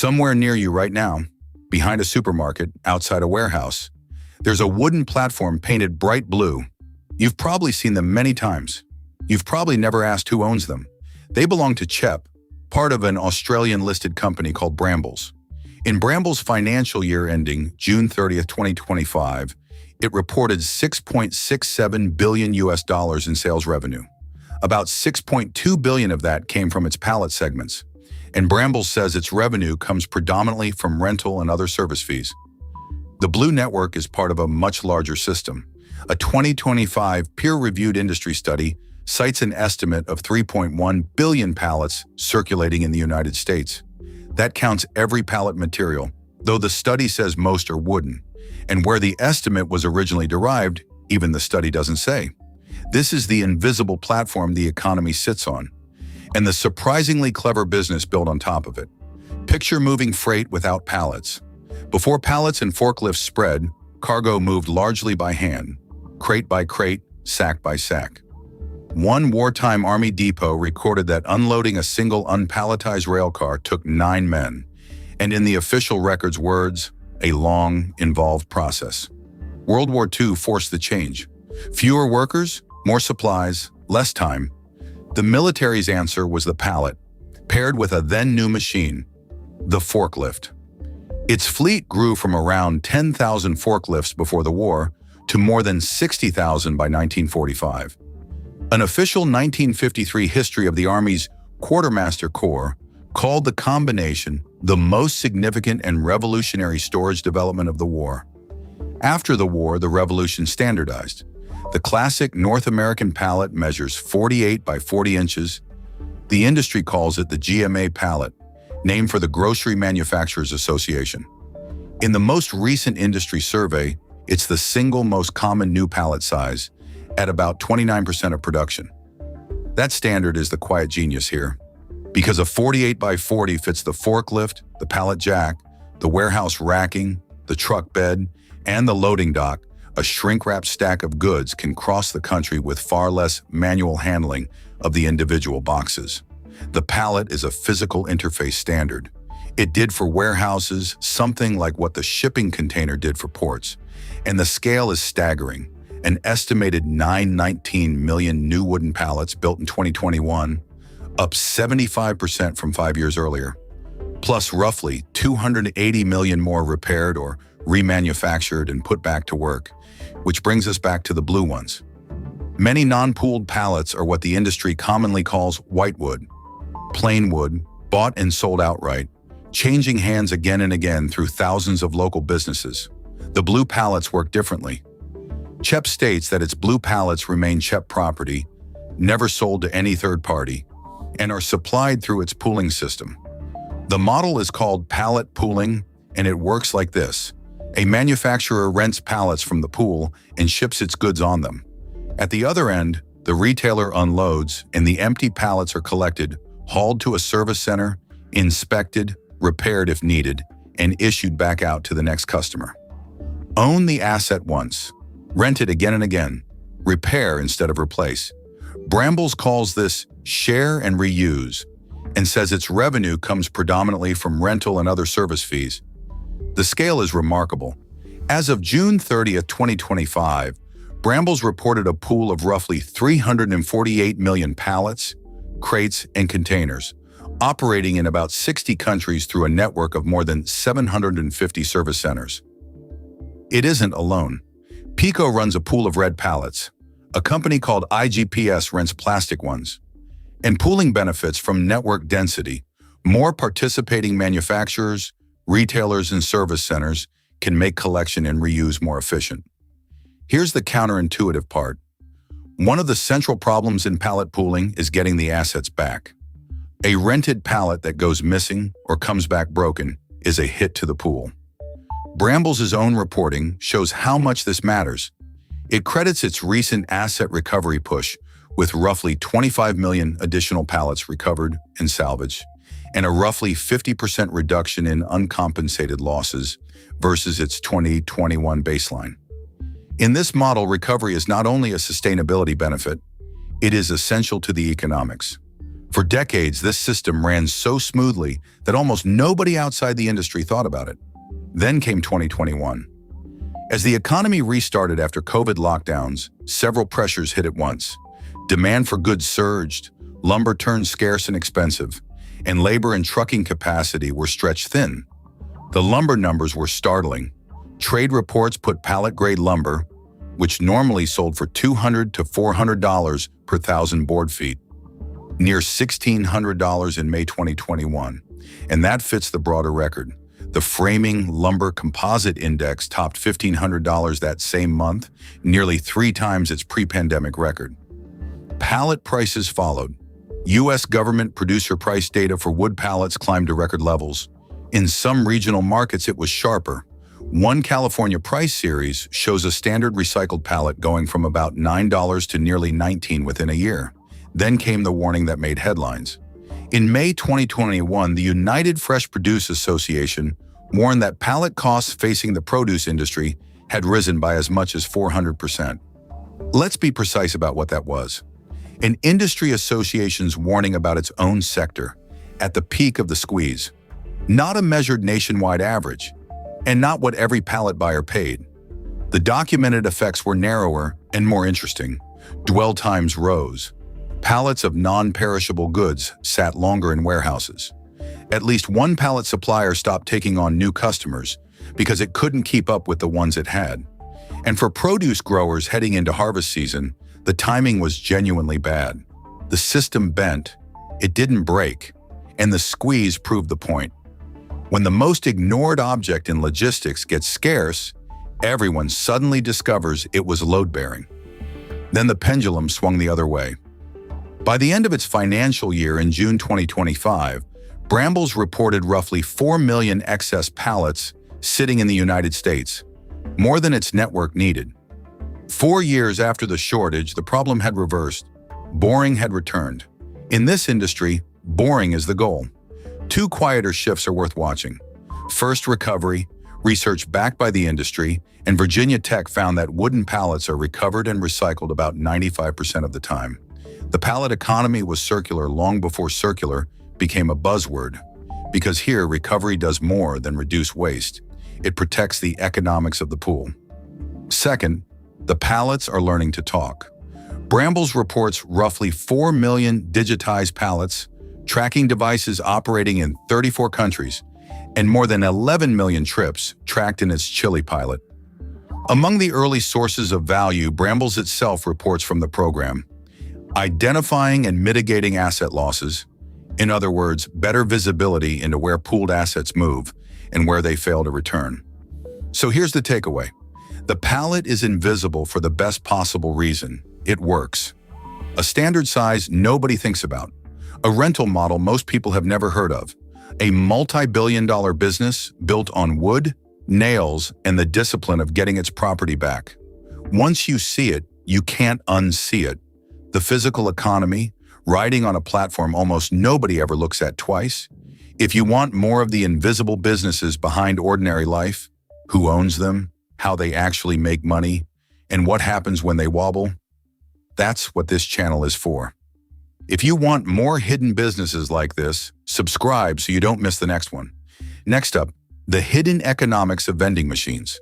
Somewhere near you right now, behind a supermarket, outside a warehouse, there's a wooden platform painted bright blue. You've probably seen them many times. You've probably never asked who owns them. They belong to CHEP, part of an Australian-listed company called Brambles. In Brambles' financial year ending June 30th, 2025, it reported $6.67 billion in sales revenue. About $6.2 billion of that came from its pallet segments, and Brambles says its revenue comes predominantly from rental and other service fees. The Blue Network is part of a much larger system. A 2025 peer-reviewed industry study cites an estimate of 3.1 billion pallets circulating in the United States. That counts every pallet material, though the study says most are wooden. And where the estimate was originally derived, even the study doesn't say. This is the invisible platform the economy sits on, and the surprisingly clever business built on top of it. Picture moving freight without pallets. Before pallets and forklifts spread, cargo moved largely by hand, crate by crate, sack by sack. One wartime Army depot recorded that unloading a single unpalletized railcar took 9 men, and in the official record's words, a long, involved process. World War II forced the change. Fewer workers, more supplies, less time. The military's answer was the pallet, paired with a then-new machine, the forklift. Its fleet grew from around 10,000 forklifts before the war to more than 60,000 by 1945. An official 1953 history of the Army's Quartermaster Corps called the combination the most significant and revolutionary storage development of the war. After the war, the revolution standardized. The classic North American pallet measures 48 by 40 inches. The industry calls it the GMA pallet, named for the Grocery Manufacturers Association. In the most recent industry survey, it's the single most common new pallet size, at about 29% of production. That standard is the quiet genius here, because a 48 by 40 fits the forklift, the pallet jack, the warehouse racking, the truck bed, and the loading dock. A shrink-wrapped stack of goods can cross the country with far less manual handling of the individual boxes. The pallet is a physical interface standard. It did for warehouses something like what the shipping container did for ports. And the scale is staggering. An estimated 919 million new wooden pallets built in 2021, up 75% from 5 years earlier, plus roughly 280 million more repaired or remanufactured and put back to work, which brings us back to the blue ones. Many non-pooled pallets are what the industry commonly calls whitewood, plain wood, bought and sold outright, changing hands again and again through thousands of local businesses. The blue pallets work differently. CHEP states that its blue pallets remain CHEP property, never sold to any third party, and are supplied through its pooling system. The model is called pallet pooling, and it works like this. A manufacturer rents pallets from the pool and ships its goods on them. At the other end, the retailer unloads, and the empty pallets are collected, hauled to a service center, inspected, repaired if needed, and issued back out to the next customer. Own the asset once. Rent it again and again. Repair instead of replace. Brambles calls this share and reuse, and says its revenue comes predominantly from rental and other service fees. The scale is remarkable. As of June 30th, 2025, Brambles reported a pool of roughly 348 million pallets, crates, and containers, operating in about 60 countries through a network of more than 750 service centers. It isn't alone. Pico runs a pool of red pallets. A company called IGPS rents plastic ones. And pooling benefits from network density. More participating manufacturers, retailers, and service centers can make collection and reuse more efficient. Here's the counterintuitive part. One of the central problems in pallet pooling is getting the assets back. A rented pallet that goes missing or comes back broken is a hit to the pool. Brambles' own reporting shows how much this matters. It credits its recent asset recovery push with roughly 25 million additional pallets recovered and salvaged, and a roughly 50% reduction in uncompensated losses versus its 2021 baseline. In this model, recovery is not only a sustainability benefit, it is essential to the economics. For decades, this system ran so smoothly that almost nobody outside the industry thought about it. Then came 2021. As the economy restarted after COVID lockdowns, several pressures hit at once. Demand for goods surged, lumber turned scarce and expensive, and labor and trucking capacity were stretched thin. The lumber numbers were startling. Trade reports put pallet-grade lumber, which normally sold for $200 to $400 per thousand board feet, near $1,600 in May 2021, and that fits the broader record. The framing lumber composite index topped $1,500 that same month, nearly 3 times its pre-pandemic record. Pallet prices followed. U.S. government producer price data for wood pallets climbed to record levels. In some regional markets, it was sharper. One California price series shows a standard recycled pallet going from about $9 to nearly $19 within a year. Then came the warning that made headlines. In May 2021, the United Fresh Produce Association warned that pallet costs facing the produce industry had risen by as much as 400%. Let's be precise about what that was. An industry association's warning about its own sector, at the peak of the squeeze. Not a measured nationwide average, and not what every pallet buyer paid. The documented effects were narrower and more interesting. Dwell times rose. Pallets of non-perishable goods sat longer in warehouses. At least one pallet supplier stopped taking on new customers because it couldn't keep up with the ones it had. And for produce growers heading into harvest season, the timing was genuinely bad. The system bent, it didn't break, and the squeeze proved the point. When the most ignored object in logistics gets scarce, everyone suddenly discovers it was load-bearing. Then the pendulum swung the other way. By the end of its financial year in June 2025, Brambles reported roughly 4 million excess pallets sitting in the United States, more than its network needed. 4 years after the shortage, the problem had reversed. Boring had returned. In this industry, boring is the goal. 2 quieter shifts are worth watching. First, recovery, research backed by the industry, and Virginia Tech found that wooden pallets are recovered and recycled about 95% of the time. The pallet economy was circular long before circular became a buzzword, because here recovery does more than reduce waste. It protects the economics of the pool. Second, the pallets are learning to talk. Brambles reports roughly 4 million digitized pallets, tracking devices operating in 34 countries, and more than 11 million trips tracked in its Chile pilot. Among the early sources of value, Brambles itself reports from the program: identifying and mitigating asset losses, in other words, better visibility into where pooled assets move and where they fail to return. So here's the takeaway. The pallet is invisible for the best possible reason. It works. A standard size nobody thinks about. A rental model most people have never heard of. A multi-billion-dollar business built on wood, nails, and the discipline of getting its property back. Once you see it, you can't unsee it. The physical economy, riding on a platform almost nobody ever looks at twice. If you want more of the invisible businesses behind ordinary life, who owns them, how they actually make money, and what happens when they wobble, that's what this channel is for. If you want more hidden businesses like this, subscribe so you don't miss the next one. Next up, the hidden economics of vending machines.